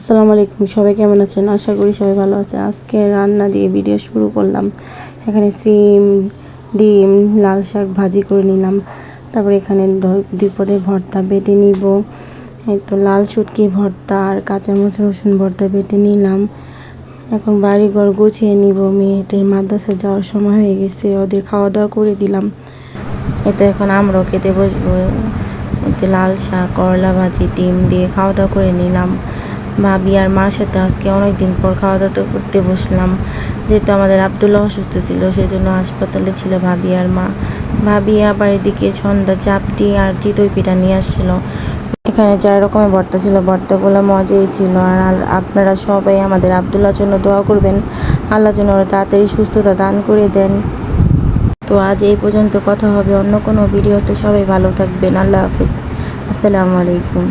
আসসালামু আলাইকুম, সবাই কেমন আছেন? আশা করি সবাই ভালো আছেন। আজকে রান্না দিয়ে ভিডিও শুরু করলাম। এখানে সিম, ডিম, লাল শাক ভাজি করে নিলাম। তারপরে এখানে দুপুরের ভর্তা বেটে নিব। এই তো লাল শুটকি ভর্তা আর কাঁচামরিচ রসুন ভর্তা বেটে নিলাম। এখন বাড়িঘর গুছিয়ে নিব। মেয়েদের মাদ্রাসায় যাওয়ার সময় হয়ে গেছে, ওদের খাওয়া দাওয়া করে দিলাম। এতে এখন আমরাও খেতে বসবো। এতে লাল শাক, করলা ভাজি, ডিম দিয়ে খাওয়া দাওয়া করে নিলাম। ভাবি আর মার সাথে আজকে অনেকদিন পর খাওয়া দাওয়া করতে বসলাম। যেহেতু আমাদের আব্দুল্লাহ অসুস্থ ছিল, সেই জন্য হাসপাতালে ছিল ভাবি আর মা। ভাবি আবার এদিকে সন্ধ্যা চাপটি আর চিতই পিঠা নিয়ে আসছিল। এখানে 4 রকমের ভর্তা ছিল, ভর্তাগুলো মজাই ছিল। আর আপনারা সবাই আমাদের আব্দুল্লাহর জন্য দোয়া করবেন, আল্লাহ যেন ওরা তাড়াতাড়ি সুস্থতা দান করে দেন। তো আজ এই পর্যন্ত, কথা হবে অন্য কোনো ভিডিওতে। সবাই ভালো থাকবেন। আল্লাহ হাফিজ। আসসালামু আলাইকুম।